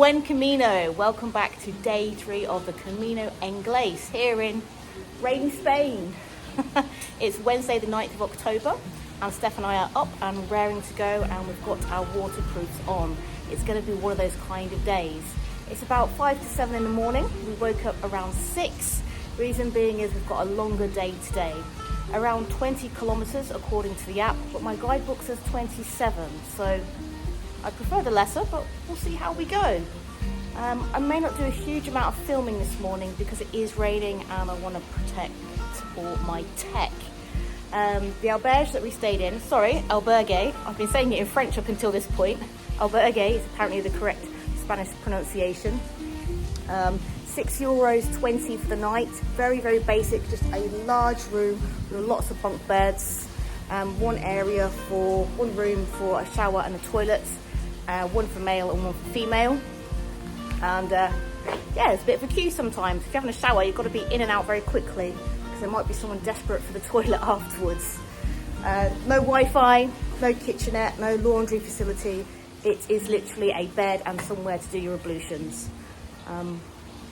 Buen Camino. Welcome back to day 3 of the Camino Inglés here in rainy Spain. It's Wednesday the 9th of October and Steph and I are up and raring to go, and we've got our waterproofs on. It's going to be one of those kind of days. It's about 5 to 7 in the morning. We woke up around 6. Reason being is we've got a longer day today. Around 20 kilometers according to the app, but my guidebook says 27, so I prefer the lesser, but we'll see how we go. I may not do a huge amount of filming this morning because it is raining and I want to protect all my tech. The albergue that we stayed in, albergue, I've been saying it in French up until this point. Albergue is apparently the correct Spanish pronunciation. €6.20 for the night. Very, very basic, just a large room with lots of bunk beds. One room for a shower and a toilet. One for male and one for female. And yeah, it's a bit of a queue sometimes. If you're having a shower, you've got to be in and out very quickly because there might be someone desperate for the toilet afterwards. No Wi-Fi, no kitchenette, no laundry facility. It is literally a bed and somewhere to do your ablutions.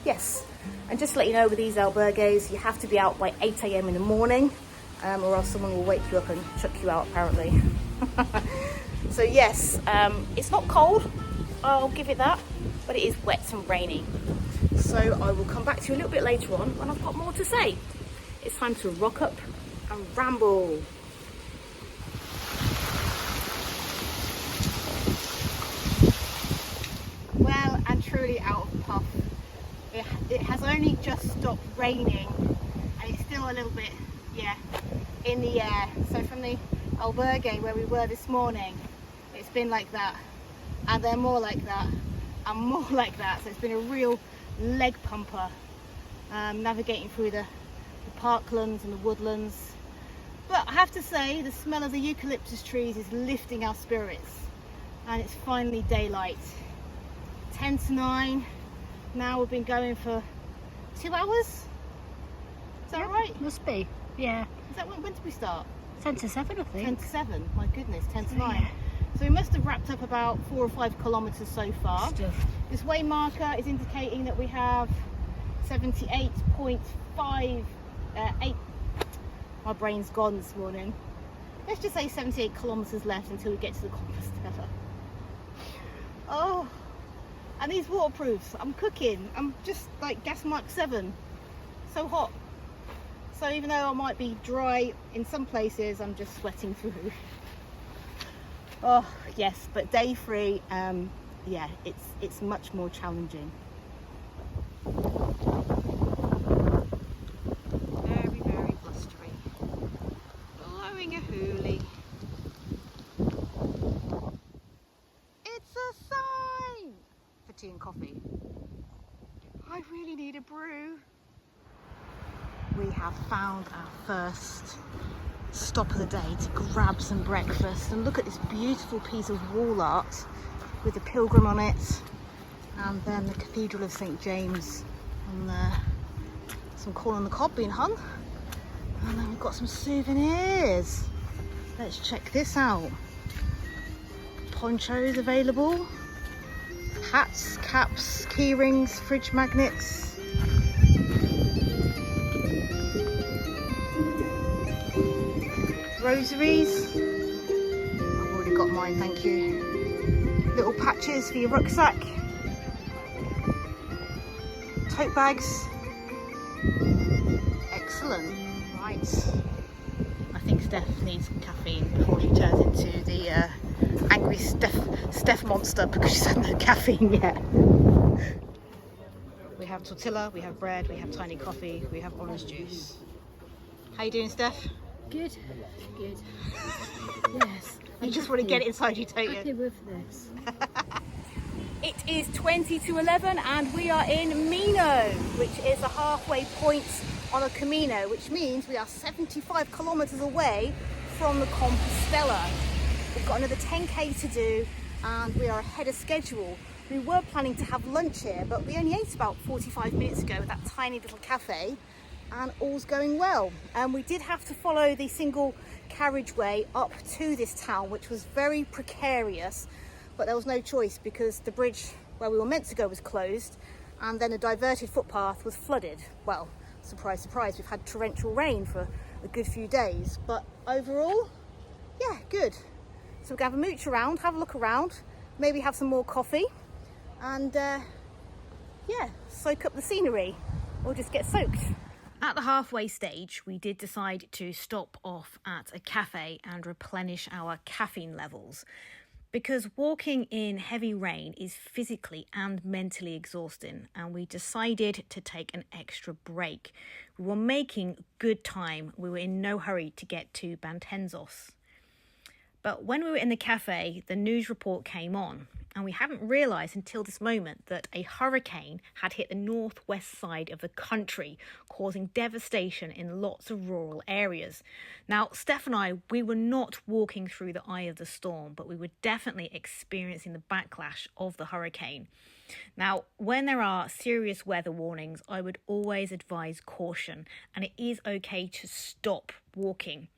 Yes, and just to let you know, with these albergues, you have to be out by 8 a.m. in the morning, or else someone will wake you up and chuck you out, apparently. So yes, it's not cold, I'll give it that, but it is wet and rainy. So I will come back to you a little bit later on when I've got more to say. It's time to rock up and ramble. Well and truly out of puff. It has only just stopped raining and it's still a little bit, in the air. So from the albergue where we were this morning, it's been like that, and then more like that, and more like that. So it's been a real leg pumper, navigating through the parklands and the woodlands. But I have to say, the smell of the eucalyptus trees is lifting our spirits, and it's finally daylight. 10 to 9. Now we've been going for 2 hours. Is that right? Must be, yeah. Is that when did we start? 10 to 7, I think. 10 to 7, my goodness, 10 to 9. So we must have wrapped up about 4 or 5 kilometres so far. Stuff. This way marker is indicating that we have 78.58. My brain's gone this morning. Let's just say 78 kilometres left until we get to the Compostela. Oh. And these waterproofs, I'm cooking. I'm just like gas mark 7. So hot. So even though I might be dry in some places, I'm just sweating through. Oh yes, but day 3, yeah, it's much more challenging. Very, very blustery. Blowing a hoolie. It's a sign for tea and coffee. I really need a brew. We have found our first stop of the day to grab some breakfast, and look at this beautiful piece of wall art with the pilgrim on it, and then the Cathedral of St. James on there. Some corn on the cob being hung, and then we've got some souvenirs. Let's check this out. Ponchos available, hats, caps, key rings, fridge magnets. Rosaries. I've already got mine, thank you. Little patches for your rucksack. Tote bags. Excellent. Right. I think Steph needs caffeine before she turns into the angry Steph monster because she's had no caffeine yet. We have tortilla, we have bread, we have tiny coffee, we have orange juice. How you doing, Steph? Good. Good. Yes. You just want to get it inside you, don't you? Happy with this. It is 20 to 11 and we are in Mino, which is a halfway point on a Camino, which means we are 75 kilometres away from the Compostela. We've got another 10k to do and we are ahead of schedule. We were planning to have lunch here, but we only ate about 45 minutes ago at that tiny little cafe, and all's going well. And we did have to follow the single carriageway up to this town, which was very precarious, but there was no choice because the bridge where we were meant to go was closed, and then a diverted footpath was flooded. Well, surprise, surprise, we've had torrential rain for a good few days, but overall, yeah, good. So we're gonna have a mooch around, have a look around, maybe have some more coffee, and yeah, soak up the scenery, or just get soaked. At the halfway stage, we did decide to stop off at a cafe and replenish our caffeine levels, because walking in heavy rain is physically and mentally exhausting, and we decided to take an extra break. We were making good time. We were in no hurry to get to Betanzos. But when we were in the cafe, the news report came on, and we hadn't realised until this moment that a hurricane had hit the northwest side of the country, causing devastation in lots of rural areas. Now, Steph and I, we were not walking through the eye of the storm, but we were definitely experiencing the backlash of the hurricane. Now, when there are serious weather warnings, I would always advise caution, and it is okay to stop walking.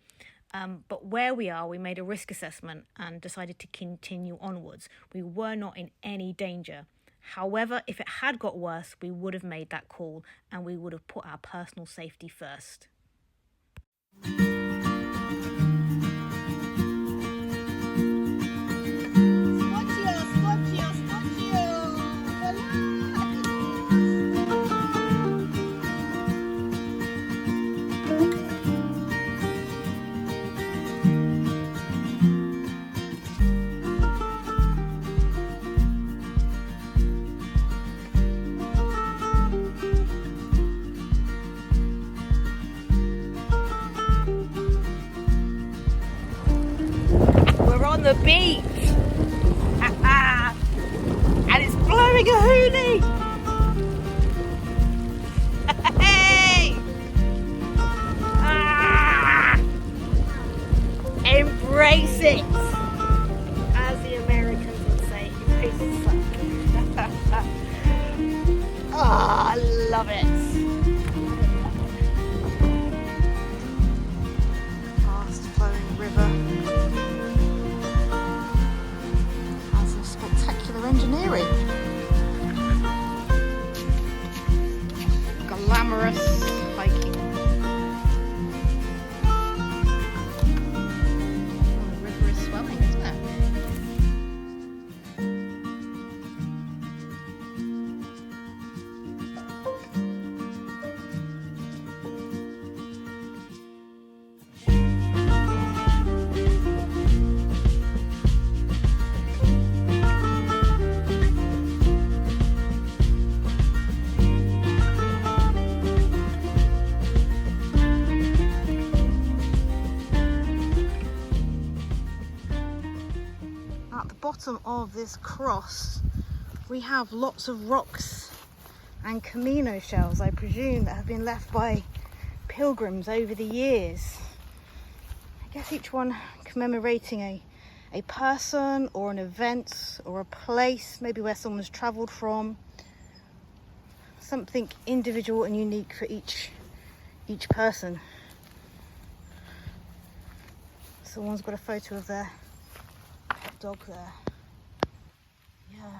But where we are, we made a risk assessment and decided to continue onwards. We were not in any danger. However, if it had got worse, we would have made that call, and we would have put our personal safety first. The beach and it's blowing a hoolie. Hey! Embrace it, as the Americans would say. Embrace it. I love it. Fast flowing river. Engineering. Glamorous hiking. Oh, the river is swelling, isn't it? Bottom of this cross we have lots of rocks and Camino shells, I presume, that have been left by pilgrims over the years. I guess each one commemorating a person or an event or a place, maybe where someone's travelled from. Something individual and unique for each person. Someone's got a photo of their dog there. Yeah.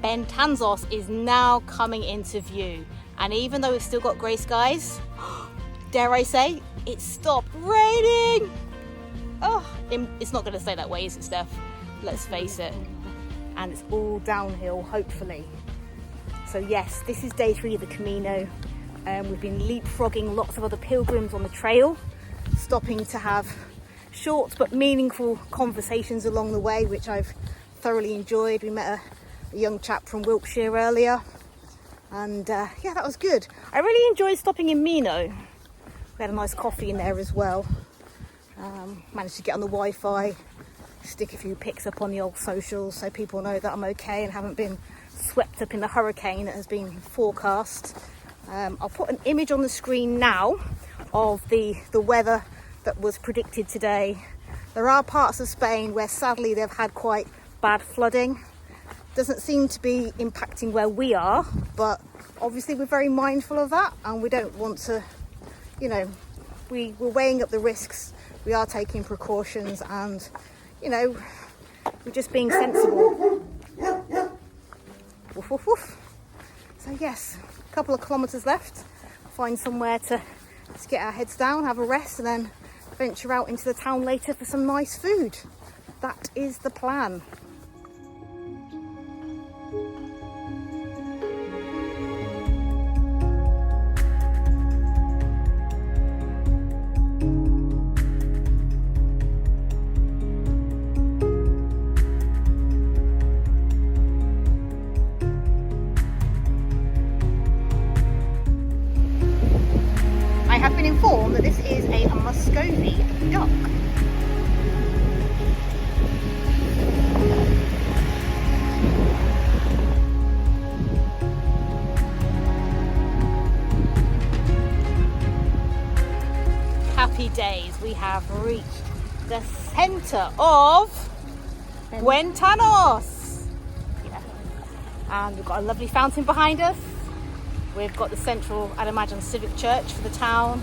Betanzos is now coming into view, and even though it's still got grey skies, dare I say, it stopped raining. Oh, it's not going to stay that way, is it, Steph? Let's face it. And it's all downhill, hopefully. So yes, this is day 3 of the Camino. We've been leapfrogging lots of other pilgrims on the trail, stopping to have short but meaningful conversations along the way, which I've thoroughly enjoyed. We met a young chap from Wiltshire earlier, and yeah, that was good. I really enjoyed stopping in Mino. We had a nice coffee in there as well. Managed to get on the Wi-Fi, stick a few pics up on the old socials so people know that I'm okay and haven't been swept up in the hurricane that has been forecast. I'll put an image on the screen now of the weather that was predicted today. There are parts of Spain where sadly they've had quite bad flooding, Doesn't seem to be impacting where we are, but obviously we're very mindful of that, and we don't want to, you know, we're weighing up the risks. We are taking precautions, and, you know, we're just being sensible. Woof, woof, woof. So yes, a couple of kilometres left. Find somewhere to just get our heads down, have a rest, and then venture out into the town later for some nice food. That is the plan. I have been informed that this is a Muscovy duck. Happy days, we have reached the centre of Betanzos. Yeah. And we've got a lovely fountain behind us. We've got the central, I'd imagine, civic church for the town.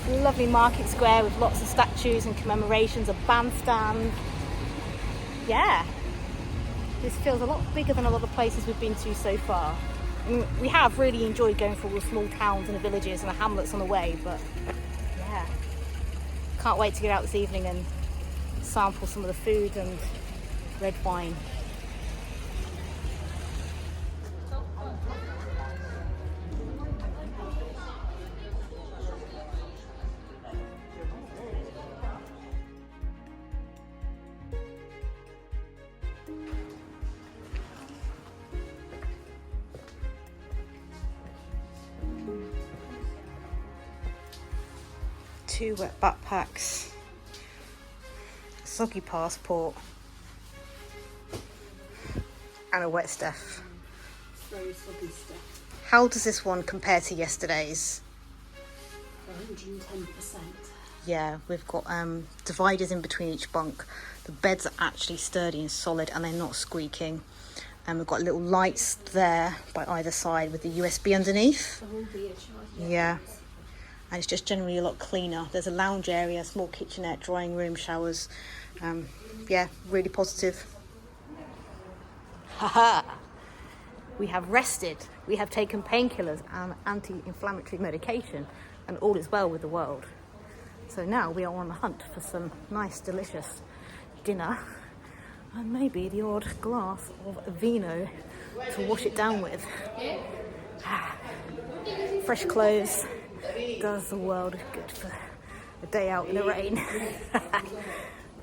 Lovely market square with lots of statues and commemorations, a bandstand. Yeah, this feels a lot bigger than a lot of places we've been to so far. I mean, we have really enjoyed going through all the small towns and the villages and the hamlets on the way, but yeah, can't wait to get out this evening and sample some of the food and red wine. Two wet backpacks, soggy passport, and a wet Steph. Very soggy stuff. How does this one compare to yesterday's? 110%. Yeah, we've got dividers in between each bunk. The beds are actually sturdy and solid, and they're not squeaking. And we've got little lights there by either side with the USB underneath. There will be a charge. Yeah. And it's just generally a lot cleaner. There's a lounge area, small kitchenette, drying room, showers. Yeah, really positive. Haha! We have rested. We have taken painkillers and anti-inflammatory medication, and all is well with the world. So now we are on the hunt for some nice, delicious dinner, and maybe the odd glass of vino to wash it down with. Fresh clothes does the world good for a day out in the rain.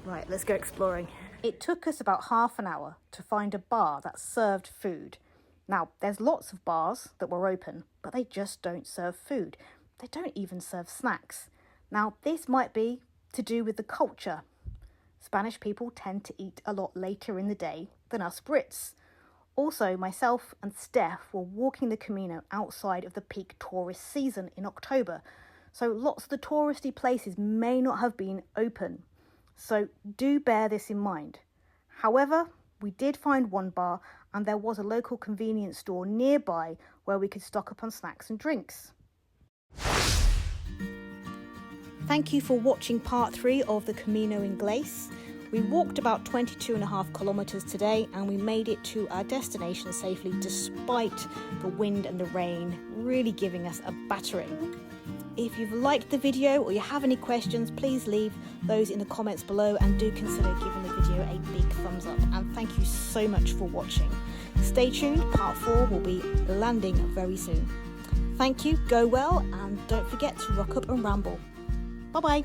Right, let's go exploring. It took us about half an hour to find a bar that served food. Now, there's lots of bars that were open, but they just don't serve food. They don't even serve snacks. Now, this might be to do with the culture. Spanish people tend to eat a lot later in the day than us Brits. Also, myself and Steph were walking the Camino outside of the peak tourist season in October, so lots of the touristy places may not have been open. So do bear this in mind. However, we did find one bar, and there was a local convenience store nearby where we could stock up on snacks and drinks. Thank you for watching part 3 of the Camino Inglés. We walked about 22.5 kilometres today, and we made it to our destination safely despite the wind and the rain really giving us a battering. If you've liked the video or you have any questions, please leave those in the comments below, and do consider giving the video a big thumbs up. And thank you so much for watching. Stay tuned, part 4 will be landing very soon. Thank you, go well, and don't forget to rock up and ramble. Bye bye.